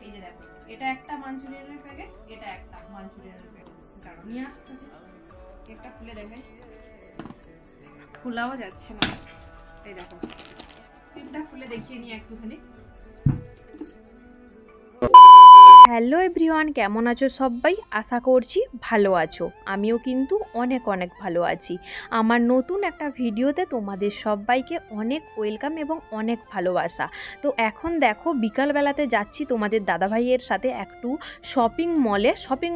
এই যে দেখো, এটা একটা মাঞ্চুরিয়ানের প্যাকেট, এটা একটা মাঞ্চুরিয়ানের প্যাকেট। কারণ নিয়ে আসছে, কেকটা খুলে দেখাই, খোলাও যাচ্ছে না। এই দেখো, স্টিমটা খুলে দেখিয়ে নিই একটুখানি। হ্যালো এভরিওয়ান, কেমন আছো সবাই? আশা করছি ভালো আছো। আমিও কিন্তু অনেক অনেক ভালো আছি। আমার নতুন একটা ভিডিওতে তোমাদের সবাইকে অনেক ওয়েলকাম এবং অনেক ভালোবাসা। তো এখন দেখো বিকালবেলাতে যাচ্ছি তোমাদের দাদাভাইয়ের সাথে একটু শপিং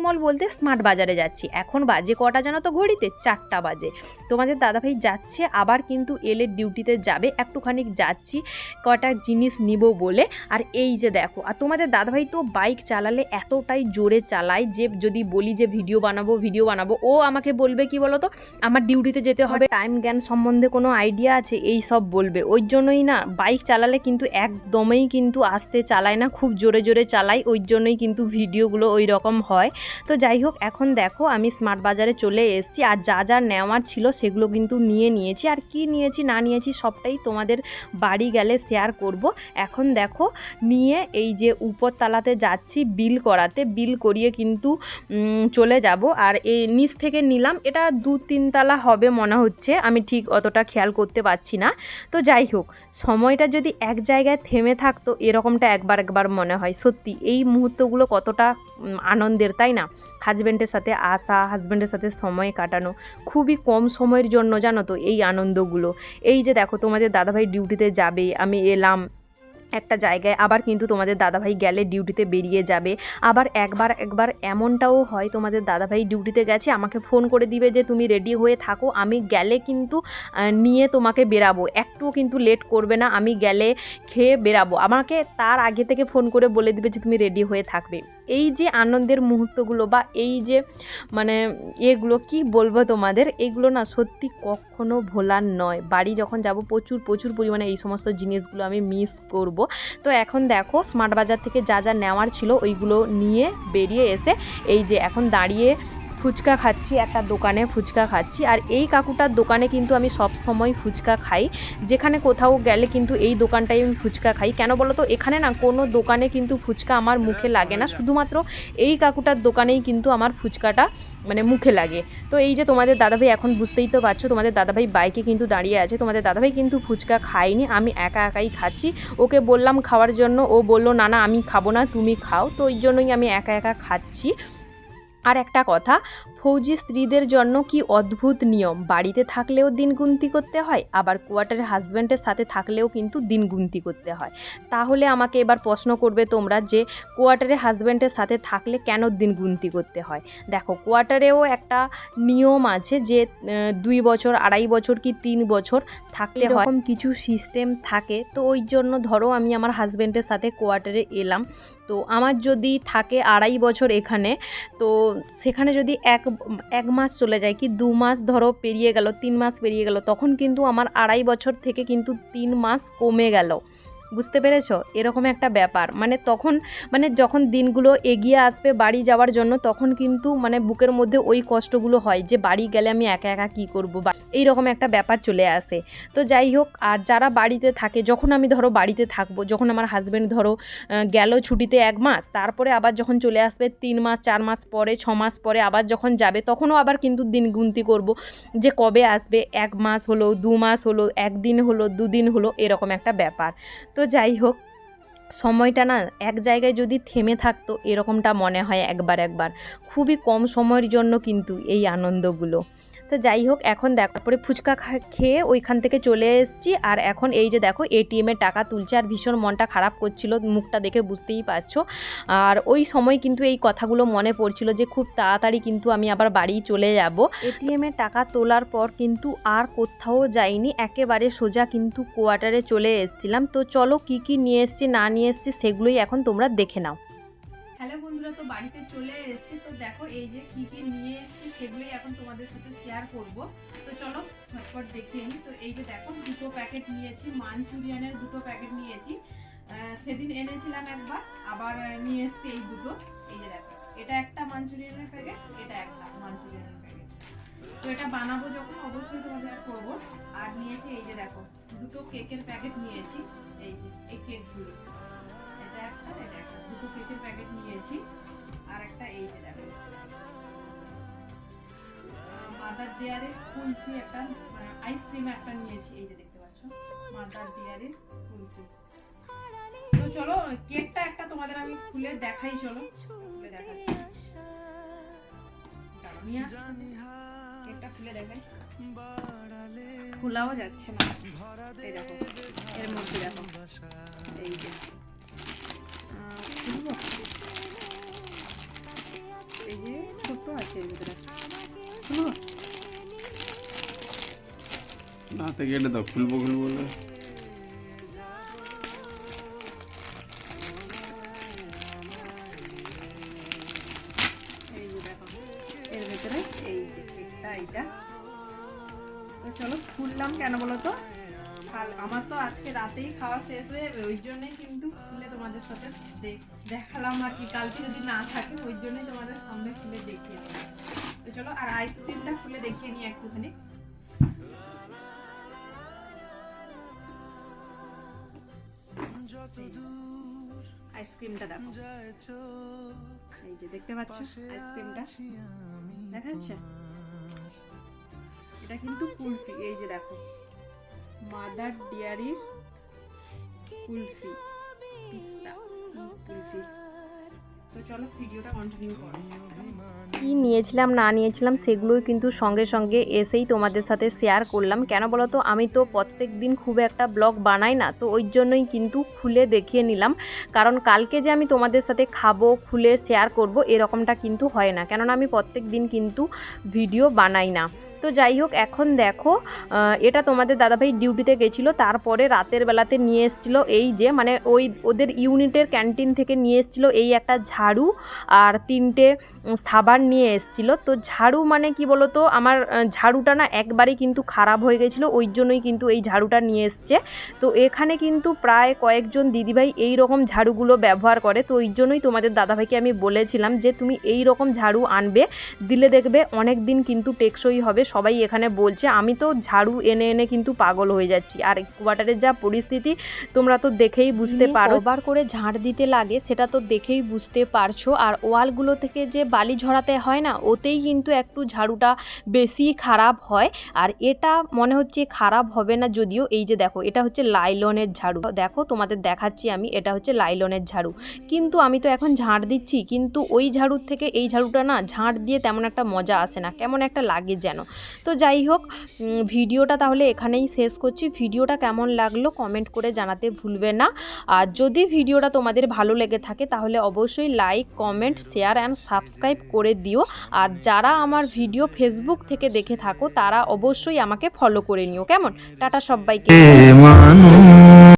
মল বলতে স্মার্ট বাজারে যাচ্ছি। এখন বাজে কটা জানো তো ঘড়িতে? 4টা বাজে। তোমাদের দাদাভাই যাচ্ছে, আবার কিন্তু এলের ডিউটিতে যাবে, একটুখানি যাচ্ছি কটা জিনিস নিব বলে। আর এই যে দেখো, আর তোমাদের দাদাভাই তো বাইক চালালে এতটাই জোরে চালায় যে যদি বলি যে ভিডিও বানাবো, ও আমাকে বলবে কি বলো তো, আমার ডিউটিতে যেতে হবে, টাইম জ্ঞান সম্বন্ধে কোনো আইডিয়া আছে, এই সব বলবে। ওই জন্যই না বাইক চালালে কিন্তু একদমই কিন্তু আস্তে চালায় না, খুব জোরে জোরে চালাই, ওই জন্যই কিন্তু ভিডিওগুলো ওই রকম হয়। তো যাই হোক, এখন দেখো আমি স্মার্ট বাজারে চলে এসেছি, আর যা যা নেওয়ার ছিল সেগুলো কিন্তু নিয়ে নিয়েছি। আর কি নিয়েছি না নিয়েছি সবটাই তোমাদের বাড়ি গেলে শেয়ার করব। এখন দেখো নিয়ে এই যে উপরতলাতে যাচ্ছি বিল করাতে, বিল করিয়ে কিন্তু চলে যাব। আর এই নিচ থেকে নিলাম, এটা 2-3 তলা হবে মনে হচ্ছে, আমি ঠিক অতটা খেয়াল করতে পারছি না। তো যাই হোক, সময়টা যদি এক জায়গায় থেমে থাকতো এরকমটা একবার মনে হয়। সত্যি এই মুহূর্তগুলো কতটা আনন্দের, তাই না? হাজব্যান্ডের সাথে আসা, হাজব্যান্ডের সাথে সময় কাটানো, খুবই কম সময়ের জন্য জানো তো এই আনন্দগুলো। এই যে দেখো তোমাদের দাদাভাই ডিউটিতে যাবে, আমি এলাম একটা জায়গায়, আবার কিন্তু তোমাদের দাদাভাই গেলে ডিউটিতে বেরিয়ে যাবে। আবার একবার এমনটাও হয়, তোমাদের দাদাভাই ডিউটিতে গেছে, আমাকে ফোন করে দিবে যে তুমি রেডি হয়ে থাকো, আমি গেলে কিন্তু নিয়ে তোমাকে বেরাবো, একটুও কিন্তু লেট করবে না, আমি গেলে খেয়ে বেরাবো। আমাকে তার আগে থেকে ফোন করে বলে দিবে যে তুমি রেডি হয়ে থাকবে। এই যে আনন্দের মুহূর্তগুলো বা এই যে মানে এগুলো কি বলবো তোমাদের, এগুলো না সত্যি কখনো ভোলার নয়। বাড়ি যখন যাব প্রচুর পরিমাণে এই সমস্ত জিনিসগুলো আমি মিস করব। তো এখন দেখো স্মার্ট বাজার থেকে যা যা নেওয়ার ছিল ওইগুলো নিয়ে বেরিয়ে এসে এই যে এখন দাঁড়িয়ে ফুচকা খাচ্ছি, একটা দোকানে ফুচকা খাচ্ছি। আর এই কাকুটার দোকানে কিন্তু আমি সব সময় ফুচকা খাই, যেখানে কোথাও গেলে কিন্তু এই দোকানটাই আমি ফুচকা খাই। কেন বলো তো, এখানে না কোনো দোকানে কিন্তু ফুচকা আমার মুখে লাগে না, শুধুমাত্র এই কাকুটার দোকানেই কিন্তু আমার ফুচকাটা মানে মুখে লাগে। তো এই যে তোমাদের দাদাভাই, এখন বুঝতেই তো পারছো, তোমাদের দাদাভাই বাইকে কিন্তু দাঁড়িয়ে আছে। তোমাদের দাদাভাই কিন্তু ফুচকা খায়নি, আমি একাই খাচ্ছি। ওকে বললাম খাওয়ার জন্য, ও বলল না আমি খাবো না, তুমি খাও। তো ওই জন্যই আমি একা খাচ্ছি। আর একটা কথা, ফৌজি স্ত্রীদের জন্য কি অদ্ভুত নিয়ম, বাড়িতে থাকলেও দিন গুনতি করতে হয়, আবার কোয়ার্টারে হাজব্যান্ডের সাথে থাকলেও কিন্তু দিন গুনতি করতে হয়। তাহলে আমাকে এবার প্রশ্ন করবে তোমরা যে কোয়ার্টারে হাজব্যান্ডের সাথে থাকলে কেন দিন গুনতি করতে হয়। দেখো, কোয়ার্টারেও একটা নিয়ম আছে যে 2 বছর, 2.5 বছর কি 3 বছর থাকলে এরকম কিছু সিস্টেম থাকে। তো ওই জন্য ধরো আমি আমার হাজব্যান্ডের সাথে কোয়ার্টারে এলাম, তো আমার যদি থাকে 2.5 বছর এখানে, তো সেখানে যদি এক মাস চলে যায় কি 2 মাস ধরো পেরিয়ে গেল, 3 মাস পেরিয়ে গেল, তখন কিন্তু আমার 2.5 বছর থেকে কিন্তু 3 মাস কমে গেল। বুঝতে পেরেছো? এরকম একটা ব্যাপার, মানে তখন মানে যখন দিনগুলো এগিয়ে আসবে বাড়ি যাওয়ার জন্য, তখন কিন্তু মানে বুকের মধ্যে ওই কষ্টগুলো হয় যে বাড়ি গেলে আমি একা কী করবো, বা এইরকম একটা ব্যাপার চলে আসে। তো যাই হোক, আর যারা বাড়িতে থাকে, যখন আমি ধরো বাড়িতে থাকবো, যখন আমার হাজব্যান্ড ধরো গেল ছুটিতে 1 মাস, তারপরে আবার যখন চলে আসবে 3 মাস 4 মাস পরে, 6 মাস পরে আবার যখন যাবে, তখনও আবার কিন্তু দিন গুনতি করব যে কবে আসবে, 1 মাস হলো, 2 মাস হলো, 1 দিন হলো, 2 দিন হলো, এরকম একটা ব্যাপার। তো যাই হোক, সময়টা না এক জায়গায় যদি থেমে থাকতো এরকমটা মনে হয় একবার। খুবই কম সময়ের জন্য কিন্তু এই আনন্দগুলো। তো যাই হোক, এখন দেখো পরে ফুচকা খেয়ে ওইখান থেকে চলে এসেছি। আর এখন এই যে দেখো এটিএমে টাকা তুলছে, আর ভীষণ মনটা খারাপ করছিল, মুখটা দেখে বুঝতেই পারছো। আর ওই সময় কিন্তু এই কথাগুলো মনে পড়ছিল যে খুব তাড়াতাড়ি কিন্তু আমি আবার বাড়ি চলে যাব। এটিএমে টাকা তোলার পর কিন্তু আর কোথাও যাইনি, একেবারে সোজা কিন্তু কোয়ার্টারে চলে এসেছিলাম। তো চলো কি নিয়ে এসেছি না নিয়ে এসেছি সেগুলোই এখন তোমরা দেখে নাও। হ্যালো বন্ধুরা, তো বাড়িতে চলে এসেছি। তো দেখো এই যে কি নিয়ে এসেছি সেগুলোই এখন তোমাদের সাথে শেয়ার করব। তো চলো ঝটপট দেখিয়ে নিই। তো এই যে দেখো 2 প্যাকেট নিয়েছি, মাঞ্চুরিয়ানের 2 প্যাকেট নিয়েছি। সেদিন এনেছিলাম একবার, আবার নিয়ে এসেছি এই দুটো। এই যে দেখো, এটা একটা মাঞ্চুরিয়ানের প্যাকেট, এটা একটা মাঞ্চুরিয়ানের প্যাকেট। তো এটা বানাবো যখন অবশ্যই তোমাদের করবো। আর নিয়েছি এই যে দেখো 2 কেকের প্যাকেট নিয়েছি, এই যে এই কেকগুলো, এটা একটা, এটা একটা, দুটো কেকের প্যাকেট নিয়েছি। আর একটা এই যে দেখো মাদার ডেয়ারের কুলফি একটা, আইসক্রিম একটা নিয়েছি, এই যে দেখতে পাচ্ছ মাদার ডেয়ারের কুলফি। তো চলো কেকটা একটা তোমাদের আমি খুলে দেখাই, চলো খুলে দেখাচ্ছি। কেকটা খুলে দেখাই, খোলাও যাচ্ছে না। এই দেখো এর মধ্যে দেখো এই যে খুলবো, এই যে ছোট আছে এর ভিতরে, খুলবো না থেকে এটা দাও, খুলবো বলে এই যে দেখো এর ভিতরে এই যে কেকটা এইটা। তো চলো খুললাম, কেন বলো তো, আমার তো আজকে রাতেই খাওয়া শেষ হয়ে যাবে, ওই জন্যই কিন্তু খুলে তোমাদের সাথে দেখালাম আর কি, কালকে যদি না থাকে ওই জন্যই তোমাদের সামনে খুলে দেখিয়ে নিলাম। তো চলো আর আইসক্রিমটা খুলে দেখিয়ে নিই একটুখানি। আইসক্রিমটা দেখো, এই যে দেখতে পাচ্ছ আইসক্রিমটা দেখা যাচ্ছে, এটা কিন্তু কুলফি, এই যে দেখো মাদার ডেয়ারির কুলফি, পিস্তা কুলফি। তো চলো ভিডিওটা কন্টিনিউ করো। কি নিয়েছিলাম না নিয়েছিলাম সেগুলোই কিন্তু সঙ্গে সঙ্গে এসেই তোমাদের সাথে শেয়ার করলাম। কেন বলো তো, আমি তো প্রত্যেক দিন খুব একটা ব্লগ বানাই না, তো ওই জন্যই কিন্তু খুলে দেখিয়ে নিলাম। কারণ কালকে যে আমি তোমাদের সাথে খাবো খুলে শেয়ার করব এরকমটা কিন্তু হয় না, কেননা আমি প্রত্যেক দিন কিন্তু ভিডিও বানাই না। তো যাই হোক, এখন দেখো এটা তোমাদের দাদাভাই ডিউটিতে গেছিলো, তারপরে রাতের বেলাতে নিয়ে এসেছিলো এই যে, মানে ওদের ইউনিটের ক্যান্টিন থেকে নিয়ে এসেছিলো এই একটা ঝাড়ু আর 3টে সাবান নিয়ে এসেছিল। তো ঝাড়ু মানে কি বলো তো, আমার ঝাড়ুটা না একবারেই কিন্তু খারাপ হয়ে গেছিলো, ওই জন্যই কিন্তু এই ঝাড়ুটা নিয়ে এসছে। তো এখানে কিন্তু প্রায় কয়েকজন দিদিভাই এই রকম ঝাড়ুগুলো ব্যবহার করে, তো ওই জন্যই তোমাদের দাদাভাইকে আমি বলেছিলাম যে তুমি এই রকম ঝাড়ু আনবে, দিলে দেখবে অনেক দিন কিন্তু টেকসই হবে। সবাই এখানে বলছে, আমি তো ঝাড়ু এনে এনে কিন্তু পাগল হয়ে যাচ্ছি, আর কোয়ার্টারের যা পরিস্থিতি তোমরা তো দেখেই বুঝতে পারো, বার করে ঝাড় দিতে লাগে সেটা তো দেখেই বুঝতে পারছো। আর ওয়ালগুলো থেকে যে বালি ঝরাতে হয় না, ওতেই কিন্তু একটু ঝাড়ুটা বেশি খারাপ হয়। আর এটা মনে হচ্ছে খারাপ হবে না, যদিও এই যে দেখো এটা হচ্ছে লাইলনের ঝাড়ু, দেখো তোমাদের দেখাচ্ছি আমি, এটা হচ্ছে লাইলনের ঝাড়ু। কিন্তু আমি তো এখন ঝাড় দিচ্ছি, কিন্তু ওই ঝাড়ুর থেকে এই ঝাড়ুটা না ঝাড় দিয়ে তেমন একটা মজা আসে না, কেমন একটা লাগে যেন। তো যাই হোক, ভিডিওটা তাহলে এখানেই শেষ করছি। ভিডিওটা কেমন লাগলো কমেন্ট করে জানাতে ভুলবে না। আর যদি ভিডিওটা তোমাদের ভালো লেগে থাকে তাহলে অবশ্যই like, comment, share and subscribe করে দিও। আর যারা আমার ভিডিও ফেসবুক থেকে দেখে থাকো তারা অবশ্যই আমাকে ফলো করে নিও, কেমন? টাটা সবাইকে।